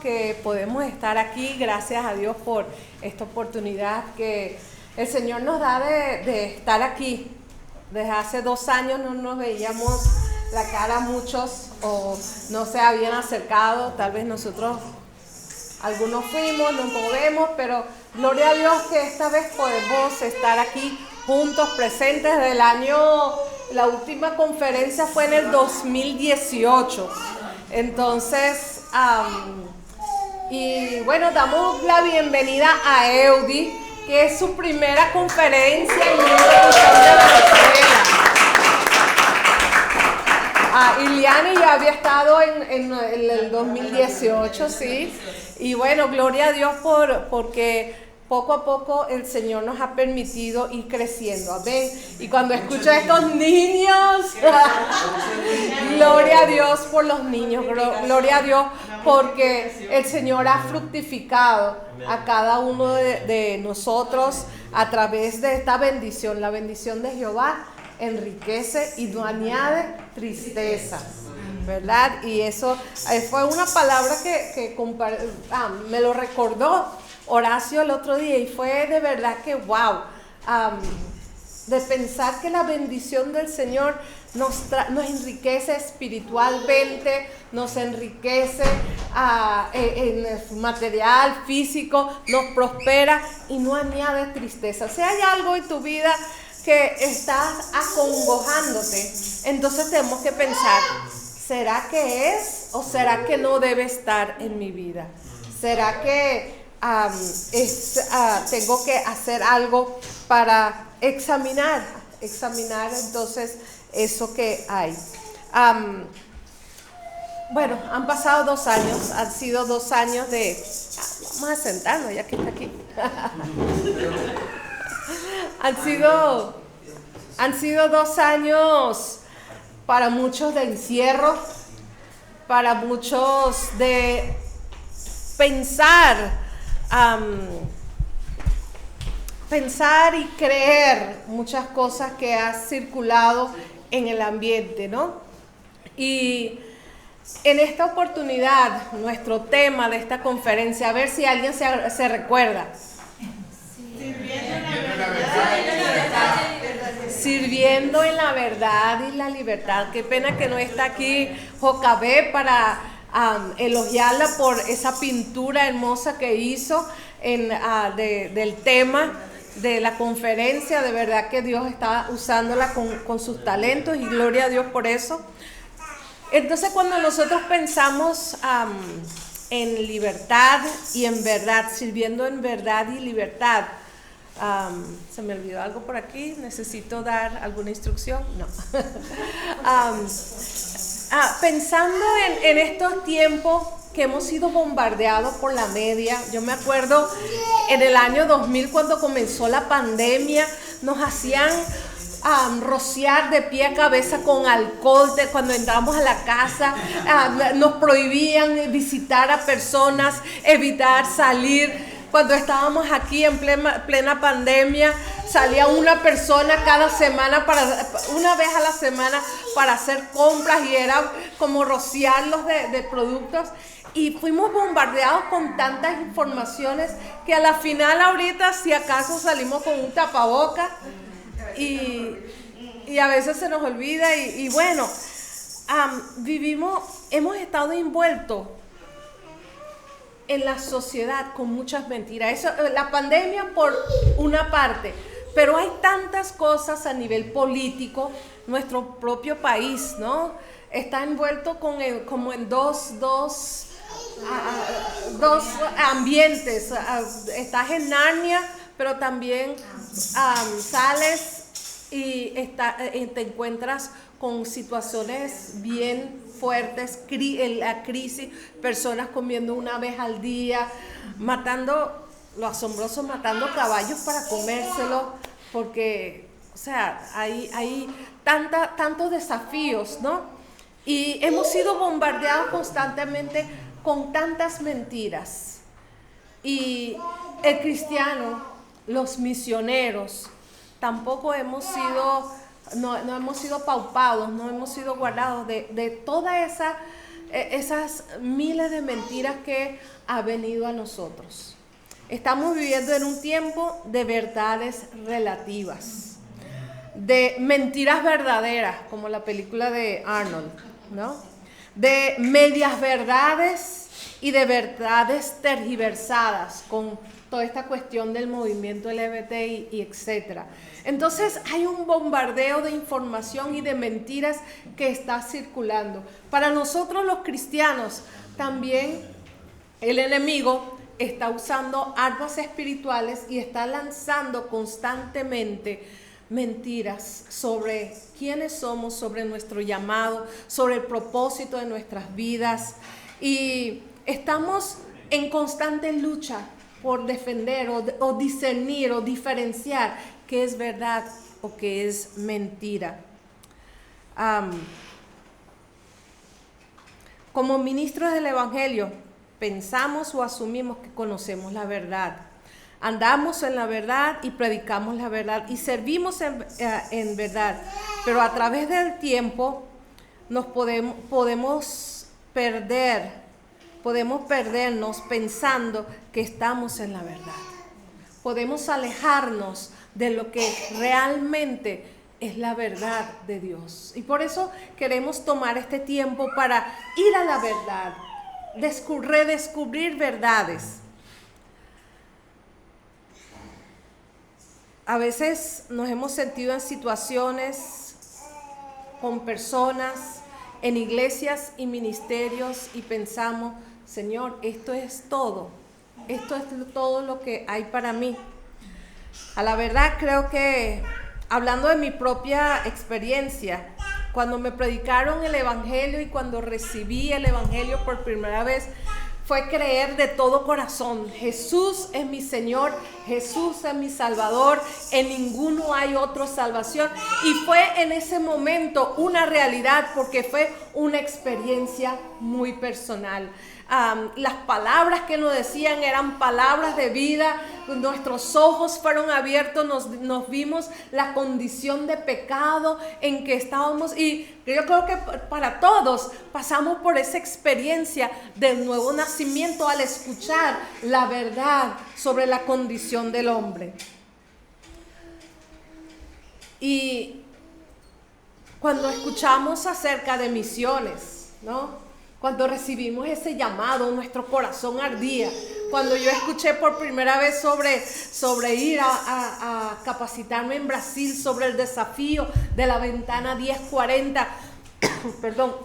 que podemos estar aquí. Gracias a Dios por esta oportunidad que el Señor nos da de estar aquí. Desde hace 2 años no nos veíamos la cara muchos o no se habían acercado. Tal vez nosotros, algunos fuimos, nos movemos, pero gloria a Dios que esta vez podemos estar aquí juntos, presentes. La última conferencia fue en el 2018. Entonces, y bueno, damos la bienvenida a Eudi, que es su primera conferencia en una institución de Venezuela. Iliani ya había estado en el 2018, sí. Y bueno, gloria a Dios porque poco a poco el Señor nos ha permitido ir creciendo. Amén. Y cuando escucho a estos niños, gloria a Dios por los niños, gloria a Dios porque el Señor ha fructificado a cada uno de nosotros a través de esta bendición. La bendición de Jehová enriquece y no añade tristeza, ¿verdad? Y eso fue una palabra que me lo recordó Horacio el otro día y fue de verdad que wow, de pensar que la bendición del Señor nos enriquece espiritualmente, nos enriquece en material, físico, nos prospera y no añade tristeza. Si hay algo en tu vida que estás acongojándote, entonces tenemos que pensar, ¿será que es o será que no debe estar en mi vida? ¿Será que tengo que hacer algo para examinar entonces eso que hay? Bueno, han pasado 2 años, han sido 2 años de... Vamos a sentarnos ya que está aquí. Han sido 2 años para muchos de encierro, para muchos de pensar y creer muchas cosas que ha circulado en el ambiente, ¿no? Y en esta oportunidad, nuestro tema de esta conferencia, a ver si alguien se recuerda. Sirviendo en la verdad y la libertad. Qué pena que no está aquí Jocabé para elogiarla por esa pintura hermosa que hizo del tema de la conferencia. De verdad que Dios está usándola con sus talentos y gloria a Dios por eso. Entonces, cuando nosotros pensamos en libertad y en verdad, sirviendo en verdad y libertad, se me olvidó algo por aquí, necesito dar alguna instrucción, no. Pensando en estos tiempos que hemos sido bombardeados por la media. Yo me acuerdo en el año 2000 cuando comenzó la pandemia, nos hacían rociar de pie a cabeza con alcohol cuando entramos a la casa, nos prohibían visitar a personas, evitar salir. Cuando estábamos aquí en plena pandemia, salía una persona cada semana, una vez a la semana, para hacer compras y era como rociarlos de productos. Y fuimos bombardeados con tantas informaciones que a la final ahorita si acaso salimos con un tapaboca y a veces se nos olvida y bueno, hemos estado envueltos en la sociedad con muchas mentiras. Eso, la pandemia por una parte, pero hay tantas cosas a nivel político. Nuestro propio país, ¿no? Está envuelto como en dos ambientes. Estás en Narnia, pero también sales y te encuentras con situaciones bien fuertes, la crisis, personas comiendo una vez al día, lo asombroso, matando caballos para comérselos, porque, o sea, hay tantos desafíos, ¿no? Y hemos sido bombardeados constantemente con tantas mentiras. Y el cristiano, los misioneros, tampoco no hemos sido paupados, no hemos sido guardados de toda esa esas miles de mentiras que ha venido a nosotros. Estamos viviendo en un tiempo de verdades relativas, de mentiras verdaderas, como la película de Arnold, ¿no? De medias verdades y de verdades tergiversadas con toda esta cuestión del movimiento LGBTI y etcétera. Entonces hay un bombardeo de información y de mentiras que está circulando. Para nosotros los cristianos también el enemigo está usando armas espirituales y está lanzando constantemente mentiras sobre quiénes somos, sobre nuestro llamado, sobre el propósito de nuestras vidas. Y estamos en constante lucha por defender o discernir o diferenciar qué es verdad o qué es mentira. Como ministros del Evangelio, pensamos o asumimos que conocemos la verdad. Andamos en la verdad y predicamos la verdad y servimos en verdad. Pero a través del tiempo nos podemos perdernos pensando que estamos en la verdad. Podemos alejarnos de lo que realmente es la verdad de Dios. Y por eso queremos tomar este tiempo para ir a la verdad, redescubrir verdades. A veces nos hemos sentido en situaciones con personas, en iglesias y ministerios y pensamos, Señor, esto es todo lo que hay para mí. A la verdad creo que, hablando de mi propia experiencia, cuando me predicaron el Evangelio y cuando recibí el Evangelio por primera vez, fue creer de todo corazón. Jesús es mi Señor, Jesús es mi Salvador, en ninguno hay otra salvación. Y fue en ese momento una realidad porque fue una experiencia muy personal. Las palabras que nos decían eran palabras de vida, nuestros ojos fueron abiertos, nos vimos la condición de pecado en que estábamos y yo creo que para todos pasamos por esa experiencia del nuevo nacimiento al escuchar la verdad sobre la condición del hombre. Y cuando escuchamos acerca de misiones, ¿no? Cuando recibimos ese llamado, nuestro corazón ardía. Cuando yo escuché por primera vez sobre ir a capacitarme en Brasil, sobre el desafío de la ventana 1040,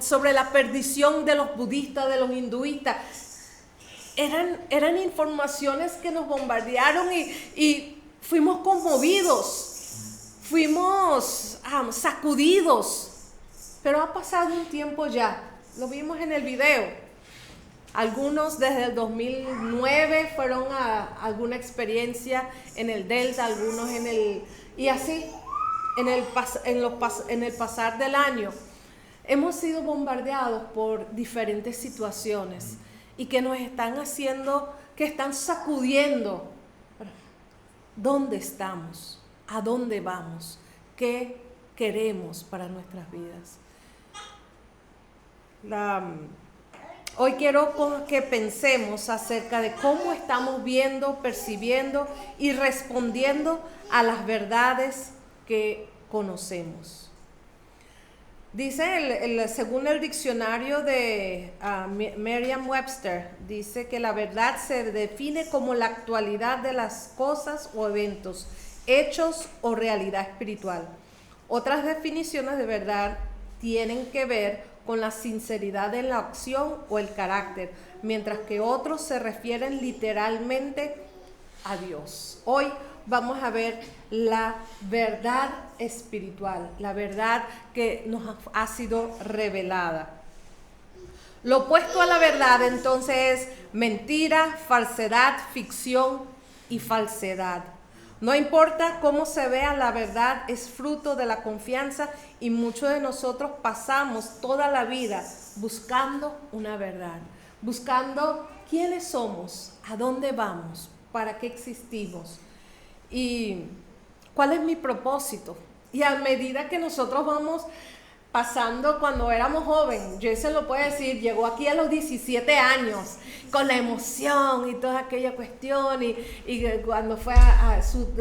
sobre la perdición de los budistas, de los hinduistas, eran informaciones que nos bombardearon y fuimos conmovidos, fuimos sacudidos. Pero ha pasado un tiempo ya. Lo vimos en el video. Algunos desde el 2009 fueron a alguna experiencia en el Delta, algunos y así en el pasar del año. Hemos sido bombardeados por diferentes situaciones y que nos están que están sacudiendo. ¿Dónde estamos? ¿A dónde vamos? ¿Qué queremos para nuestras vidas? Hoy quiero que pensemos acerca de cómo estamos viendo, percibiendo y respondiendo a las verdades que conocemos. Dice, según el diccionario de Merriam-Webster, dice que la verdad se define como la actualidad de las cosas o eventos, hechos o realidad espiritual. Otras definiciones de verdad tienen que ver con la sinceridad en la acción o el carácter, mientras que otros se refieren literalmente a Dios. Hoy vamos a ver la verdad espiritual, la verdad que nos ha sido revelada. Lo opuesto a la verdad entonces es mentira, falsedad, ficción y falsedad. No importa cómo se vea, la verdad es fruto de la confianza y muchos de nosotros pasamos toda la vida buscando una verdad, buscando quiénes somos, a dónde vamos, para qué existimos y cuál es mi propósito. Y a medida que nosotros vamos pasando cuando éramos jóvenes. Jason lo puede decir, llegó aquí a los 17 años con la emoción y toda aquella cuestión y cuando fue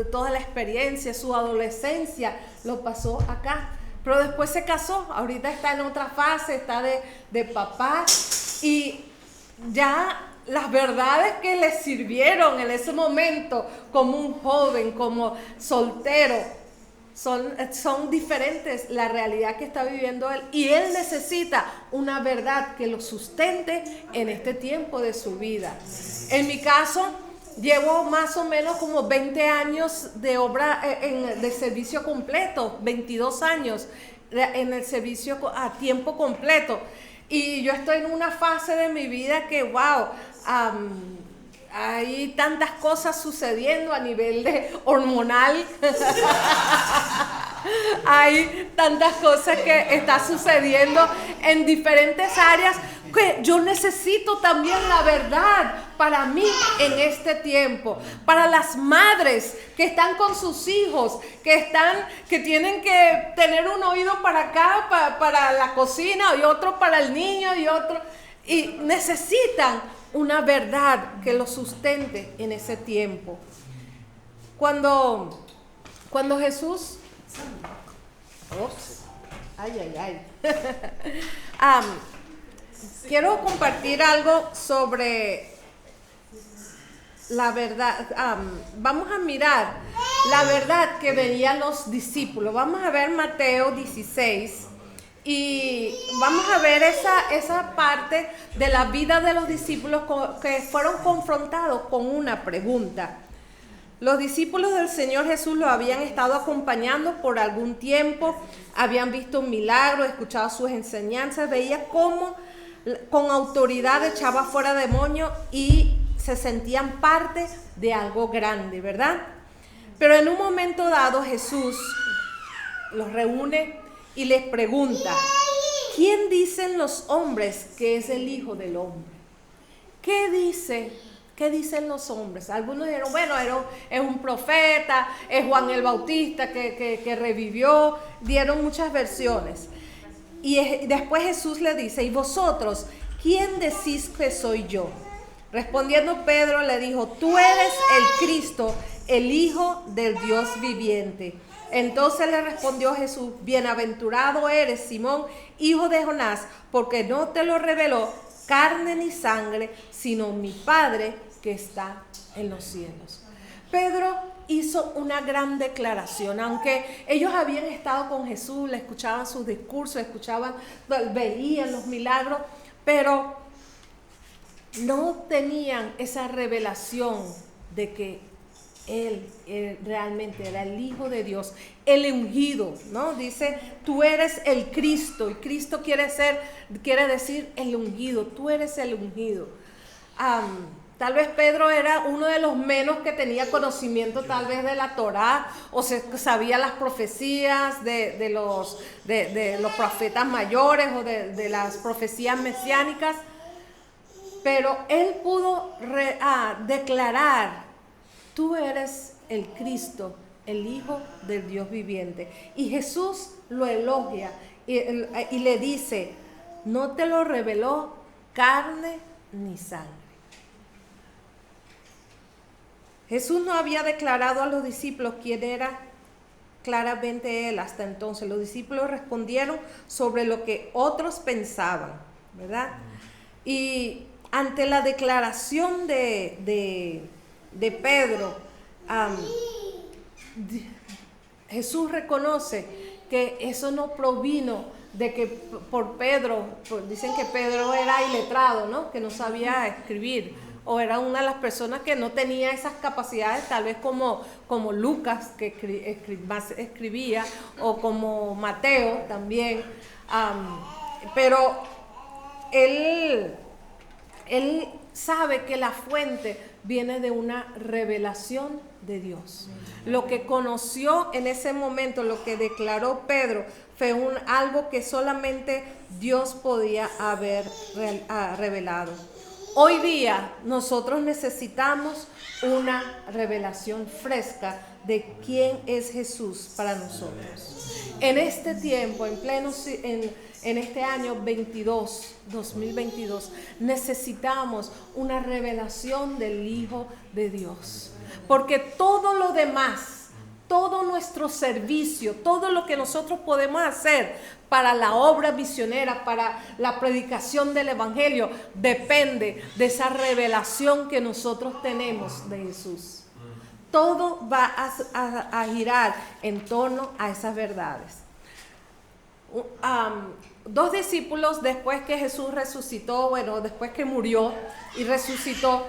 toda la experiencia, su adolescencia, lo pasó acá. Pero después se casó, ahorita está en otra fase, está de papá y ya las verdades que le sirvieron en ese momento como un joven, como soltero, son diferentes la realidad que está viviendo él, y él necesita una verdad que lo sustente en este tiempo de su vida. En mi caso, llevo más o menos como 20 años de obra de servicio completo, 22 años en el servicio a tiempo completo, y yo estoy en una fase de mi vida que wow, hay tantas cosas sucediendo a nivel hormonal. Hay tantas cosas que están sucediendo en diferentes áreas que yo necesito también la verdad para mí en este tiempo. Para las madres que están con sus hijos, que tienen que tener un oído para acá, para la cocina, y otro para el niño, y otro, y necesitan una verdad que los sustente en ese tiempo. Cuando Jesús... quiero compartir algo sobre la verdad. Vamos a mirar la verdad que veían los discípulos. Vamos a ver Mateo 16. Y vamos a ver esa parte de la vida de los discípulos que fueron confrontados con una pregunta. Los discípulos del Señor Jesús lo habían estado acompañando por algún tiempo, habían visto un milagro, escuchado sus enseñanzas, veía cómo con autoridad echaba fuera demonios y se sentían parte de algo grande, ¿verdad? Pero en un momento dado Jesús los reúne y les pregunta: ¿quién dicen los hombres que es el Hijo del Hombre? ¿Qué dicen los hombres? Algunos dijeron, bueno, es un profeta, es Juan el Bautista que revivió, dieron muchas versiones. Y después Jesús le dice: ¿y vosotros, quién decís que soy yo? Respondiendo Pedro le dijo: tú eres el Cristo, el Hijo del Dios viviente. Entonces le respondió Jesús: bienaventurado eres, Simón, hijo de Jonás, porque no te lo reveló carne ni sangre, sino mi Padre que está en los cielos. Pedro hizo una gran declaración, aunque ellos habían estado con Jesús, le escuchaban sus discursos, veían los milagros, pero no tenían esa revelación de que él realmente era el Hijo de Dios, el ungido, ¿no? Dice, tú eres el Cristo, y Cristo quiere decir el ungido, tú eres el ungido. Tal vez Pedro era uno de los menos que tenía conocimiento tal vez de la Torá, o sabía las profecías de los profetas mayores o de las profecías mesiánicas, pero él pudo declarar: tú eres el Cristo, el Hijo del Dios viviente. Y Jesús lo elogia y le dice: no te lo reveló carne ni sangre. Jesús no había declarado a los discípulos quién era claramente él hasta entonces. Los discípulos respondieron sobre lo que otros pensaban, ¿verdad? Y ante la declaración de Pedro, Jesús reconoce que eso no provino de que por Pedro, dicen que Pedro era iletrado, ¿no? Que no sabía escribir, o era una de las personas que no tenía esas capacidades, tal vez como Lucas, que más escribía, o como Mateo también, pero él sabe que la fuente viene de una revelación de Dios. Lo que conoció en ese momento, lo que declaró Pedro, fue algo que solamente Dios podía haber revelado. Hoy día nosotros necesitamos una revelación fresca de quién es Jesús para nosotros. En este tiempo, en este año 2022, necesitamos una revelación del Hijo de Dios. Porque todo lo demás, todo nuestro servicio, todo lo que nosotros podemos hacer para la obra misionera, para la predicación del Evangelio, depende de esa revelación que nosotros tenemos de Jesús. Todo va a girar en torno a esas verdades. Dos discípulos, después que Jesús resucitó, después que murió y resucitó,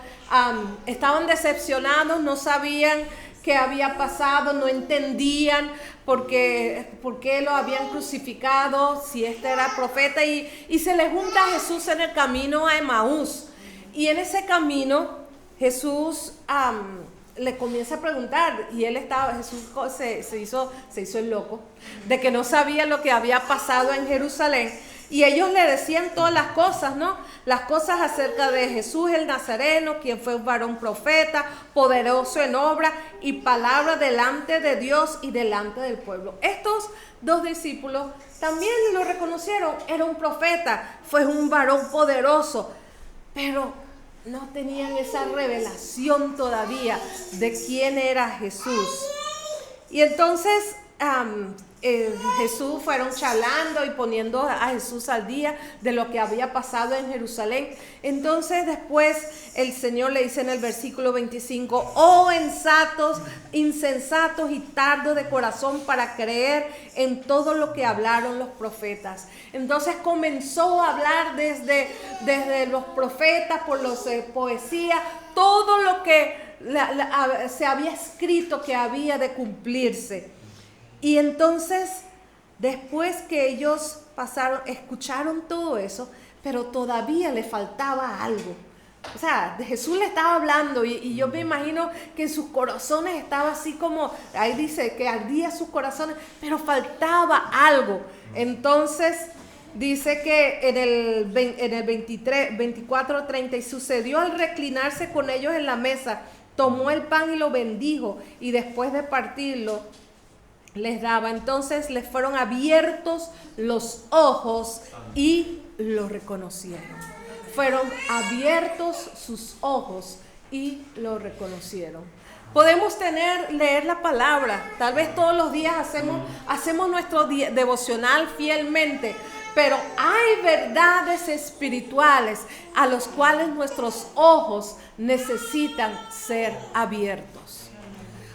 estaban decepcionados, no sabían qué había pasado, no entendían por qué lo habían crucificado, si este era profeta, y se les junta a Jesús en el camino a Emaús. Y en ese camino Jesús le comienza a preguntar, y Jesús se hizo el loco de que no sabía lo que había pasado en Jerusalén, y ellos le decían todas las cosas, ¿no? Las cosas acerca de Jesús el Nazareno, quien fue un varón profeta, poderoso en obra y palabra delante de Dios y delante del pueblo. Estos dos discípulos también lo reconocieron, era un profeta, fue un varón poderoso, pero no tenían esa revelación todavía de quién era Jesús. Y entonces Jesús fueron charlando y poniendo a Jesús al día de lo que había pasado en Jerusalén. Entonces después el Señor le dice en el versículo 25: oh insensatos y tardos de corazón para creer en todo lo que hablaron los profetas. Entonces comenzó a hablar desde los profetas, por los poesía, todo lo que se había escrito que había de cumplirse. Y entonces, después que ellos escucharon todo eso, pero todavía le faltaba algo. O sea, Jesús le estaba hablando y yo me imagino que en sus corazones estaba así como, ahí dice que ardía sus corazones, pero faltaba algo. Entonces dice que en el 24:30, y sucedió al reclinarse con ellos en la mesa, tomó el pan y lo bendijo, y después de partirlo les daba. Entonces les fueron abiertos los ojos y lo reconocieron. Fueron abiertos sus ojos y lo reconocieron. Podemos leer la palabra, tal vez todos los días hacemos nuestro devocional fielmente, pero hay verdades espirituales a los cuales nuestros ojos necesitan ser abiertos.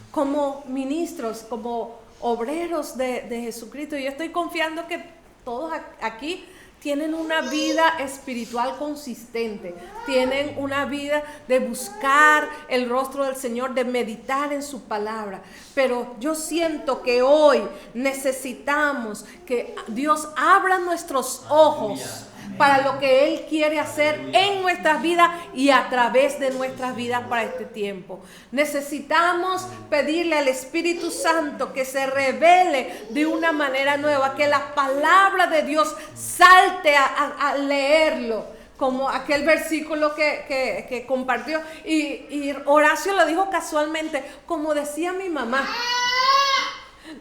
Como ministros, como obreros de Jesucristo, yo estoy confiando que todos aquí tienen una vida espiritual consistente, tienen una vida de buscar el rostro del Señor, de meditar en su palabra. Pero yo siento que hoy necesitamos que Dios abra nuestros ojos para lo que Él quiere hacer en nuestras vidas y a través de nuestras vidas para este tiempo. Necesitamos pedirle al Espíritu Santo que se revele de una manera nueva, que la palabra de Dios salte a leerlo, como aquel versículo que compartió, y Horacio lo dijo casualmente, como decía mi mamá,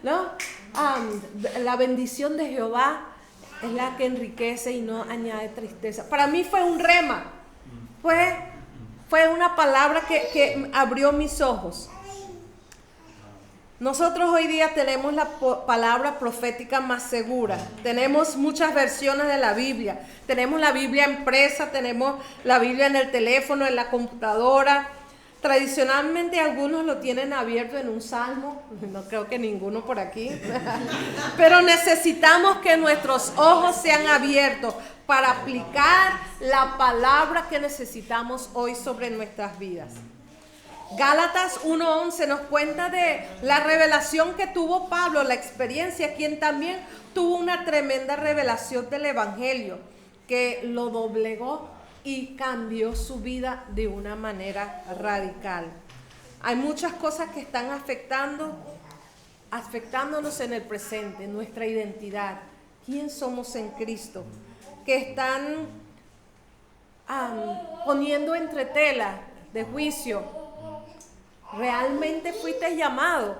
¿no? La bendición de Jehová es la que enriquece y no añade tristeza. Para mí fue un rema, fue una palabra que abrió mis ojos. Nosotros hoy día tenemos la palabra profética más segura. Tenemos muchas versiones de la Biblia. Tenemos la Biblia impresa, tenemos la Biblia en el teléfono, en la computadora. Tradicionalmente algunos lo tienen abierto en un salmo, no creo que ninguno por aquí, pero necesitamos que nuestros ojos sean abiertos para aplicar la palabra que necesitamos hoy sobre nuestras vidas. Gálatas 1:11 nos cuenta de la revelación que tuvo Pablo, la experiencia, quien también tuvo una tremenda revelación del Evangelio, que lo doblegó y cambió su vida de una manera radical. Hay muchas cosas que están afectándonos en el presente, nuestra identidad, quién somos en Cristo, que están poniendo entre tela de juicio. ¿Realmente fuiste llamado?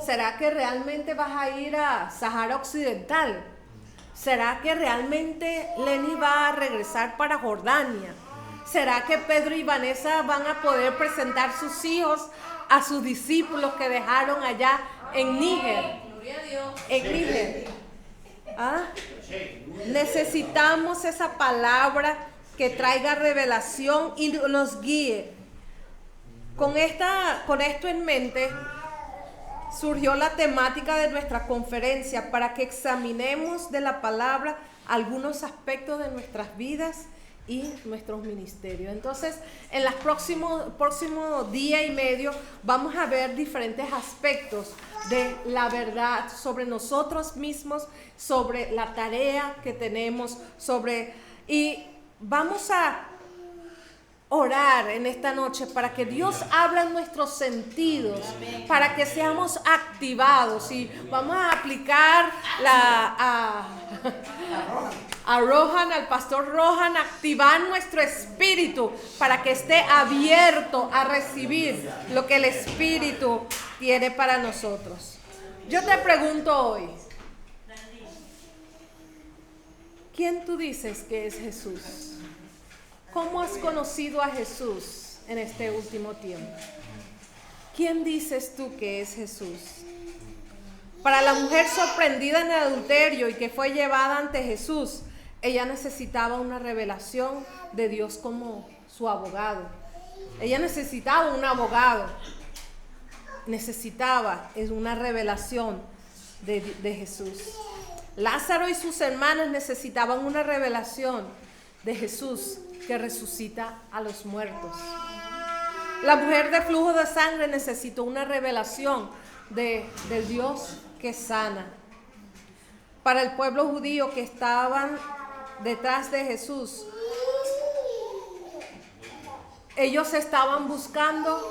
¿Será que realmente vas a ir a Sahara Occidental? ¿Será que realmente Lenny va a regresar para Jordania? ¿Será que Pedro y Vanessa van a poder presentar sus hijos a sus discípulos que dejaron allá en Níger? En Níger. ¿Ah? Necesitamos esa palabra que traiga revelación y nos guíe. Con esto en mente, surgió la temática de nuestra conferencia para que examinemos de la palabra algunos aspectos de nuestras vidas y nuestros ministerios. Entonces, en los próximos día y medio vamos a ver diferentes aspectos de la verdad sobre nosotros mismos, sobre la tarea que tenemos, y vamos a orar en esta noche para que Dios hable en nuestros sentidos, para que seamos activados, y vamos a aplicar a Rohan, al pastor Rohan, activar nuestro espíritu para que esté abierto a recibir lo que el Espíritu tiene para nosotros. Yo te pregunto hoy, ¿quién tú dices que es Jesús? ¿Cómo has conocido a Jesús en este último tiempo? ¿Quién dices tú que es Jesús? Para la mujer sorprendida en el adulterio y que fue llevada ante Jesús, ella necesitaba una revelación de Dios como su abogado. Ella necesitaba un abogado. Necesitaba una revelación de Jesús. Lázaro y sus hermanos necesitaban una revelación de Jesús que resucita a los muertos. La mujer de flujo de sangre necesitó una revelación del Dios que sana. Para el pueblo judío que estaban detrás de Jesús, ellos estaban buscando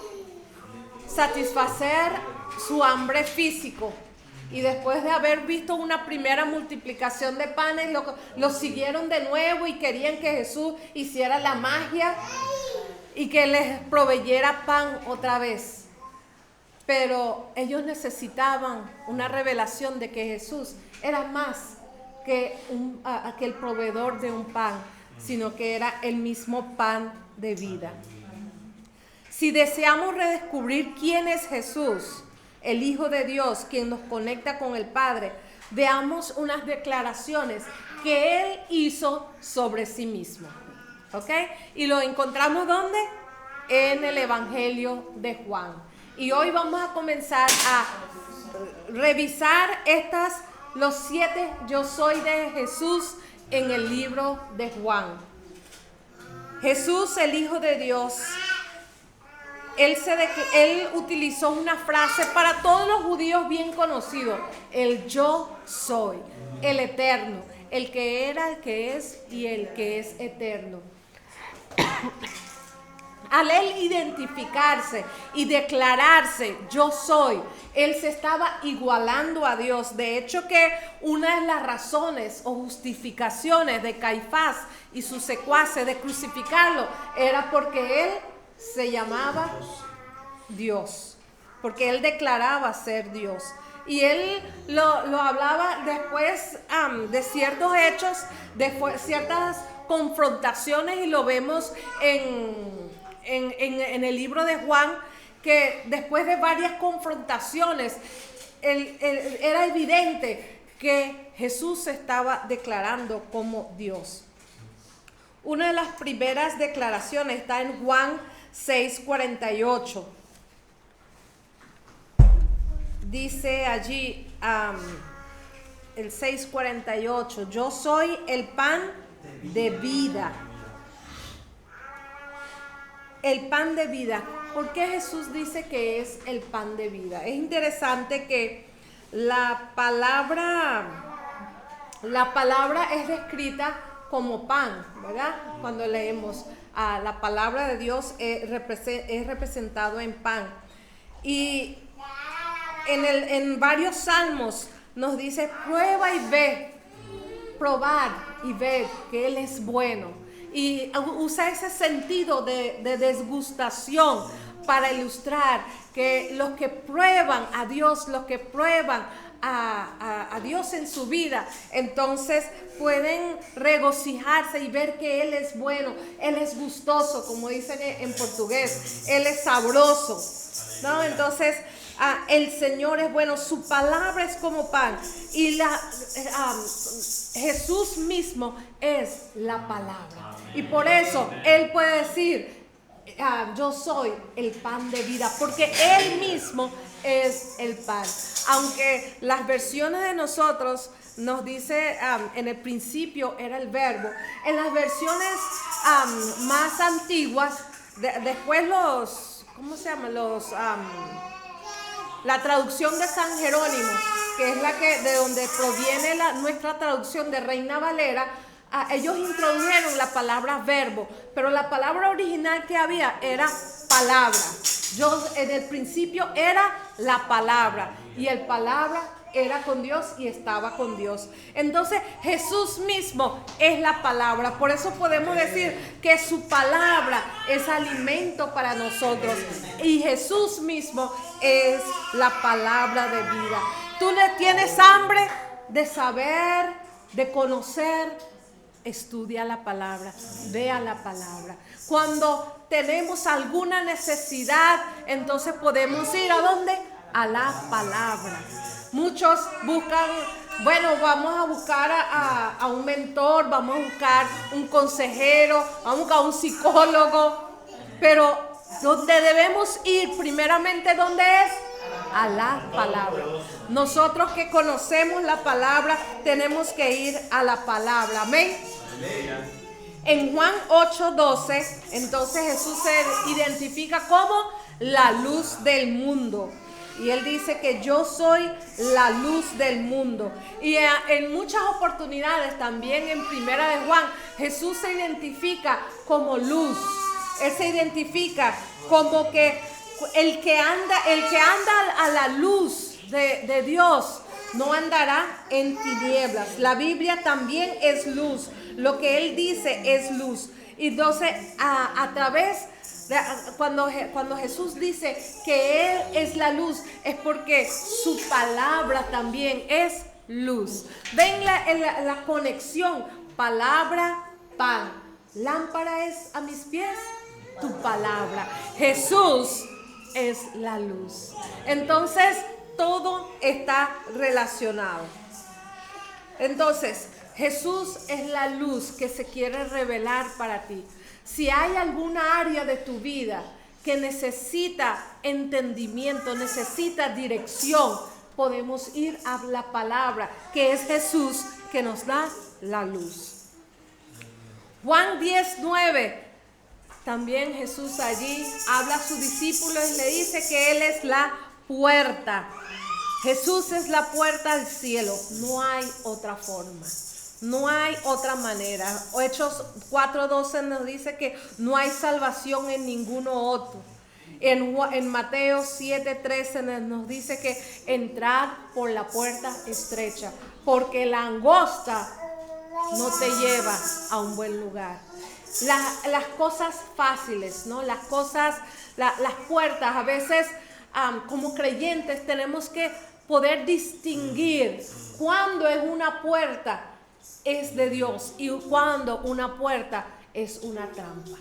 satisfacer su hambre físico. Y después de haber visto una primera multiplicación de panes, lo siguieron de nuevo y querían que Jesús hiciera la magia y que les proveyera pan otra vez. Pero ellos necesitaban una revelación de que Jesús era más que el proveedor de un pan, sino que era el mismo pan de vida. Si deseamos redescubrir quién es Jesús, el Hijo de Dios, quien nos conecta con el Padre, veamos unas declaraciones que Él hizo sobre sí mismo. ¿Ok? Y lo encontramos ¿dónde? En el Evangelio de Juan. Y hoy vamos a comenzar a revisar los 7 yo soy de Jesús en el libro de Juan. Jesús, el Hijo de Dios, Él utilizó una frase para todos los judíos bien conocido: el yo soy, el eterno, el que era, el que es y el que es eterno. Al él identificarse y declararse yo soy, él se estaba igualando a Dios. De hecho, que una de las razones o justificaciones de Caifás y sus secuaces de crucificarlo era porque él se llamaba Dios, porque él declaraba ser Dios. Y él lo hablaba después de ciertos hechos, de ciertas confrontaciones, y lo vemos en el libro de Juan, que después de varias confrontaciones, era evidente que Jesús se estaba declarando como Dios. Una de las primeras declaraciones está en Juan 6:48. Dice allí el 6:48: yo soy el pan de vida. El pan de vida. ¿Por qué Jesús dice que es el pan de vida? Es interesante que la palabra es descrita como pan, ¿verdad? Cuando leemos la palabra de Dios es representado en pan. Y en varios salmos nos dice: prueba y ve, probad y ved que Él es bueno. y usa ese sentido de desgustación para ilustrar que los que prueban a Dios, los que prueban a Dios en su vida, entonces pueden regocijarse y ver que Él es bueno, Él es gustoso, como dicen en portugués, Él es sabroso, ¿no? Entonces el Señor es bueno, su palabra es como pan, y Jesús mismo es la palabra, y por eso Él puede decir, yo soy el pan de vida, porque Él mismo es el pan. Aunque las versiones de nosotros nos dice en el principio era el verbo, en las versiones más antiguas, después ¿cómo se llama? La traducción de San Jerónimo, que es de donde proviene nuestra traducción de Reina Valera, ellos introdujeron la palabra verbo, pero la palabra original que había era palabra. En el principio era la palabra, y el palabra era con Dios y estaba con Dios. Entonces Jesús mismo es la palabra. Por eso podemos decir que su palabra es alimento para nosotros, y Jesús mismo es la palabra de vida. Tú le tienes hambre de saber, de conocer. Estudia la palabra, vea la palabra. Cuando tenemos alguna necesidad, entonces podemos ir ¿a dónde? A la palabra. Muchos buscan, vamos a buscar a un mentor, vamos a buscar un consejero, vamos a buscar un psicólogo, pero donde debemos ir primeramente, ¿dónde es? A la palabra. Nosotros que conocemos la palabra tenemos que ir a la palabra. Amén. En Juan 8:12, entonces Jesús se identifica como la luz del mundo. Y Él dice que yo soy la luz del mundo. Y en muchas oportunidades, también en Primera de Juan, Jesús se identifica como luz. Él se identifica como que el que anda a la luz de Dios no andará en tinieblas. La Biblia también es luz. Lo que Él dice es luz. Y entonces a través de, cuando Jesús dice que Él es la luz, es porque su palabra también es luz. Ven la conexión. Palabra, pan. Lámpara es a mis pies tu palabra. Jesús es la luz. Entonces todo está relacionado. Entonces Jesús es la luz que se quiere revelar para ti. Si hay alguna área de tu vida que necesita entendimiento, necesita dirección, podemos ir a la palabra, que es Jesús, que nos da la luz. Juan 10:9. También Jesús allí habla a sus discípulos y le dice que Él es la puerta. Jesús es la puerta al cielo. No hay otra forma. No hay otra manera. Hechos 4:12 nos dice que no hay salvación en ninguno otro. En Mateo 7:13 nos dice que entrad por la puerta estrecha, porque la angosta no te lleva a un buen lugar. Las cosas fáciles, ¿no? Las puertas, a veces como creyentes tenemos que poder distinguir cuándo es una puerta es de Dios y cuándo una puerta es una trampa.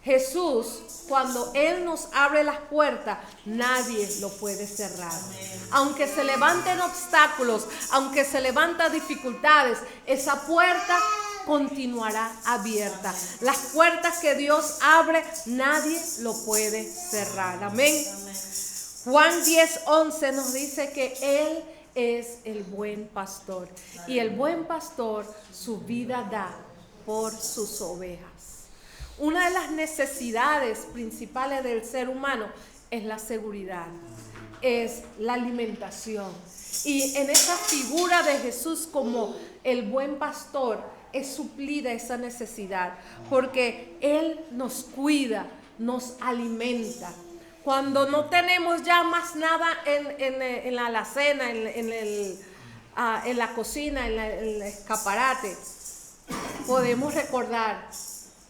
Jesús, cuando Él nos abre las puertas, nadie lo puede cerrar. Aunque se levanten obstáculos, aunque se levanten dificultades, esa puerta continuará abierta. Las puertas que Dios abre, nadie lo puede cerrar. Amén. Juan 10:11 nos dice que Él es el buen pastor, y el buen pastor su vida da por sus ovejas. Una de las necesidades principales del ser humano es la seguridad, es la alimentación. Y en esa figura de Jesús como el buen pastor es suplida esa necesidad, porque Él nos cuida, nos alimenta. Cuando no tenemos ya más nada en la alacena, en la cocina, en el escaparate, podemos recordar: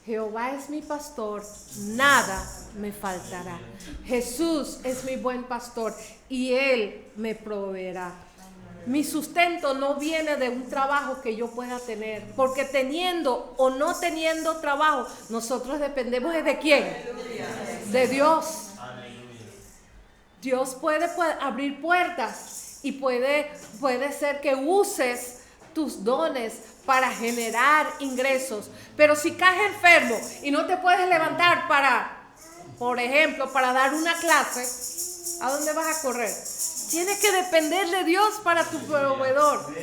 Jehová es mi pastor, nada me faltará. Jesús es mi buen pastor y Él me proveerá. Mi sustento no viene de un trabajo que yo pueda tener, porque teniendo o no teniendo trabajo, nosotros dependemos ¿de quién? De Dios. Dios puede abrir puertas y puede ser que uses tus dones para generar ingresos. Pero si caes enfermo y no te puedes levantar por ejemplo, para dar una clase, ¿a dónde vas a correr? Tienes que depender de Dios para tu proveedor.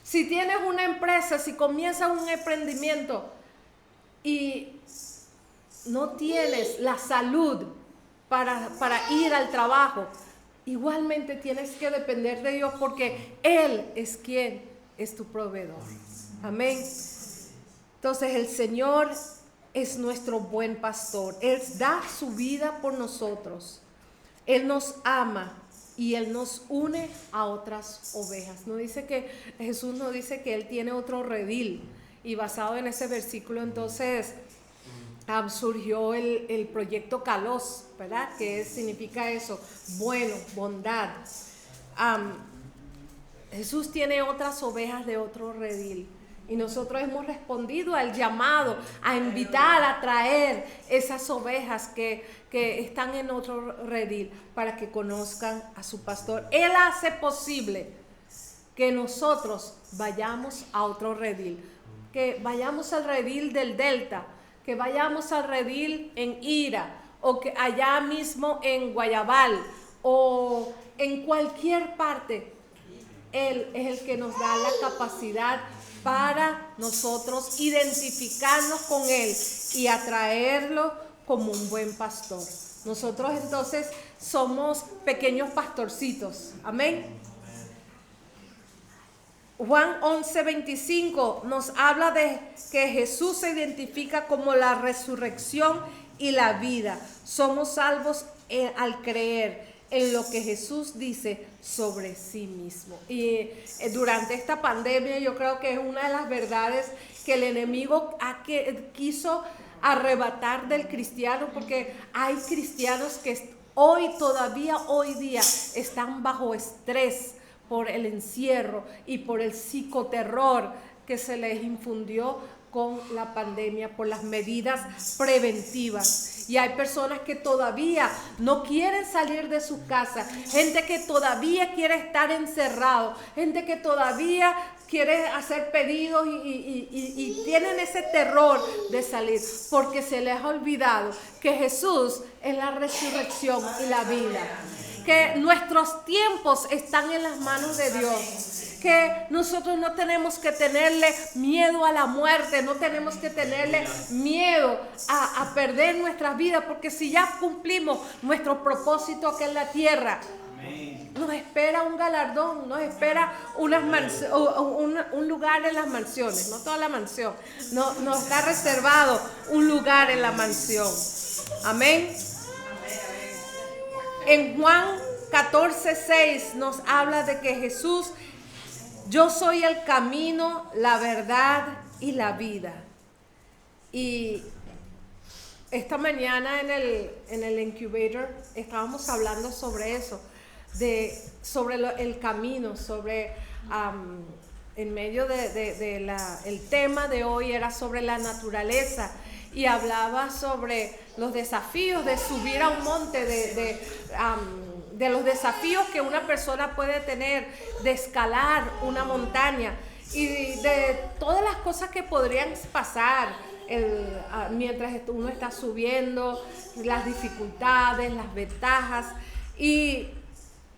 Si tienes una empresa, si comienzas un emprendimiento y no tienes la salud para ir al trabajo, igualmente tienes que depender de Dios, porque Él es quien es tu proveedor. Amén. Entonces el Señor es nuestro buen pastor. Él da su vida por nosotros. Él nos ama y Él nos une a otras ovejas. Jesús nos dice que Él tiene otro redil, y basado en ese versículo entonces surgió el proyecto Kalos, ¿verdad? Que significa eso: bueno, bondad. Jesús tiene otras ovejas de otro redil, y nosotros hemos respondido al llamado a invitar, a traer esas ovejas que están en otro redil para que conozcan a su pastor. Él hace posible que nosotros vayamos a otro redil, que vayamos al redil del Delta, que vayamos al redil en Ira, o que allá mismo en Guayabal, o en cualquier parte. Él es el que nos da la capacidad para nosotros identificarnos con Él y atraerlo como un buen pastor. Nosotros entonces somos pequeños pastorcitos. Amén. Juan 11:25 nos habla de que Jesús se identifica como la resurrección y la vida. Somos salvos al creer en lo que Jesús dice sobre sí mismo. Y durante esta pandemia yo creo que es una de las verdades que el enemigo quiso arrebatar del cristiano, porque hay cristianos que hoy día están bajo estrés por el encierro y por el psicoterror que se les infundió con la pandemia, por las medidas preventivas. Y hay personas que todavía no quieren salir de sus casas, gente que todavía quiere estar encerrado, gente que todavía quiere hacer pedidos y tienen ese terror de salir, porque se les ha olvidado que Jesús es la resurrección y la vida, que nuestros tiempos están en las manos de Dios, que nosotros no tenemos que tenerle miedo a la muerte, no tenemos que tenerle miedo a perder nuestras vidas, porque si ya cumplimos nuestro propósito aquí en la tierra, nos espera un galardón, nos espera un lugar en las mansiones, no toda la mansión, nos está reservado un lugar en la mansión. Amén. En Juan 14:6 nos habla de que Jesús: yo soy el camino, la verdad y la vida. Y esta mañana en el incubator estábamos hablando sobre eso, sobre el camino, sobre en medio el tema de hoy era sobre la naturaleza, y hablaba sobre los desafíos de subir a un monte, de los desafíos que una persona puede tener, de escalar una montaña, y de todas las cosas que podrían pasar mientras uno está subiendo, las dificultades, las ventajas. Y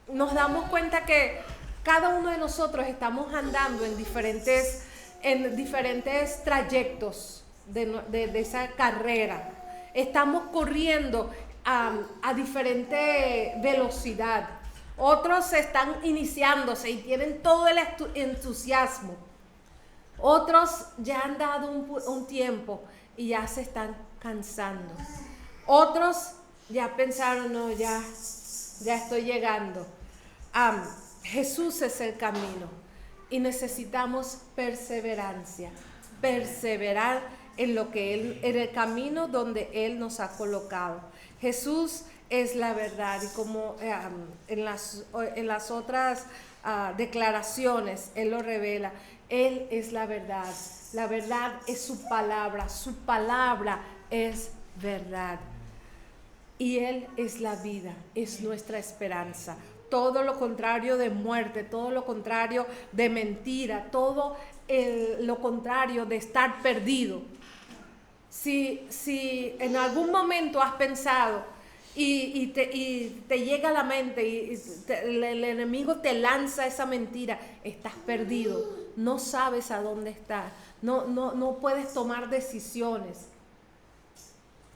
nos damos cuenta que cada uno de nosotros estamos andando en diferentes trayectos de esa carrera. Estamos corriendo a diferente velocidad. Otros están iniciándose y tienen todo el entusiasmo. Otros ya han dado un tiempo y ya se están cansando. Otros ya pensaron: no, ya estoy llegando. Jesús es el camino. y necesitamos perseverancia, perseverar en lo que en el camino donde Él nos ha colocado. Jesús es la verdad, y como en las otras declaraciones Él lo revela, Él es la verdad es su palabra es verdad, y Él es la vida, es nuestra esperanza. Todo lo contrario de muerte, todo lo contrario de mentira, todo lo contrario de estar perdido. Si en algún momento has pensado y te llega a la mente y el enemigo te lanza esa mentira, estás perdido, no sabes a dónde estás, no puedes tomar decisiones.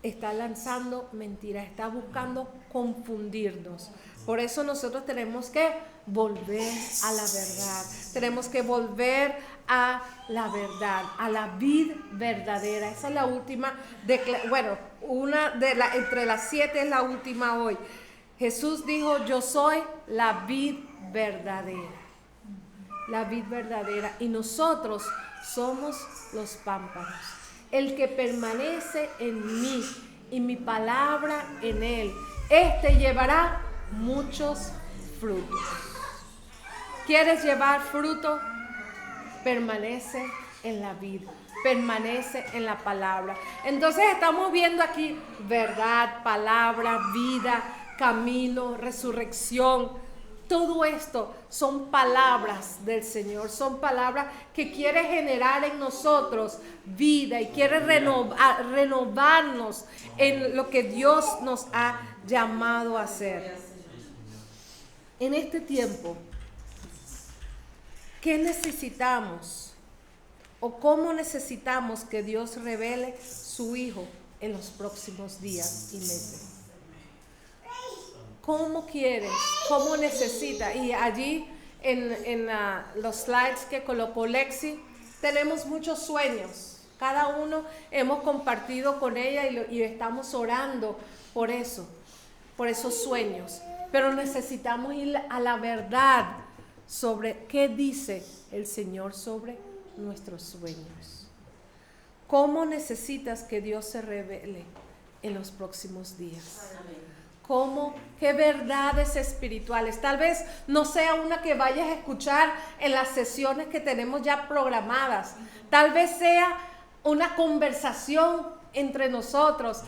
Está lanzando mentiras, está buscando confundirnos. Por eso nosotros tenemos que volver a la verdad. Tenemos que volver a la verdad, a la vid verdadera. Esa es la última, entre las 7 es la última hoy. Jesús dijo, yo soy la vid verdadera. La vid verdadera. Y nosotros somos los pámpanos. El que permanece en mí y mi palabra en él, este llevará muchos frutos. ¿Quieres llevar fruto? Permanece en la vida, permanece en la palabra. Entonces estamos viendo aquí verdad, palabra, vida, camino, resurrección. Todo esto son palabras del Señor, son palabras que quiere generar en nosotros vida y quiere renovarnos en lo que Dios nos ha llamado a hacer. En este tiempo, ¿qué necesitamos? ¿O cómo necesitamos que Dios revele su Hijo en los próximos días y meses? ¿Cómo quieres? ¿Cómo necesitas? Y allí en los slides que colocó Lexi, tenemos muchos sueños. Cada uno hemos compartido con ella y estamos orando por eso, por esos sueños. Pero necesitamos ir a la verdad sobre qué dice el Señor sobre nuestros sueños. ¿Cómo necesitas que Dios se revele en los próximos días? ¿Cómo? ¿Qué verdades espirituales? Tal vez no sea una que vayas a escuchar en las sesiones que tenemos ya programadas. Tal vez sea una conversación entre nosotros.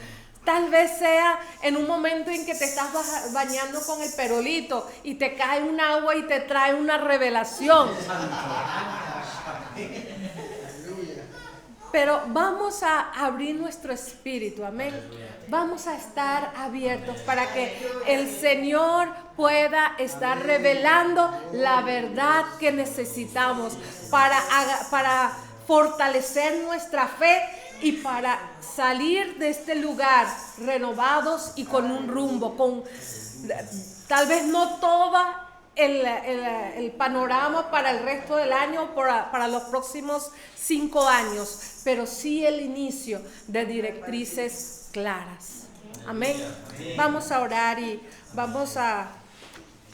Tal vez sea en un momento en que te estás bañando con el perolito y te cae un agua y te trae una revelación. Pero vamos a abrir nuestro espíritu, amén. Vamos a estar abiertos para que el Señor pueda estar revelando la verdad que necesitamos para fortalecer nuestra fe y para salir de este lugar renovados y con un rumbo, con tal vez no toda el panorama para el resto del año, para los próximos 5 años, pero sí el inicio de directrices claras. Amén. Vamos a orar y vamos a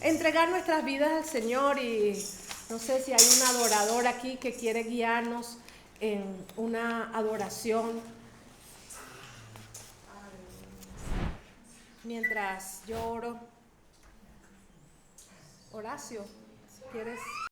entregar nuestras vidas al Señor, y no sé si hay un adorador aquí que quiere guiarnos en una adoración. Mientras yo oro. Horacio, ¿quieres?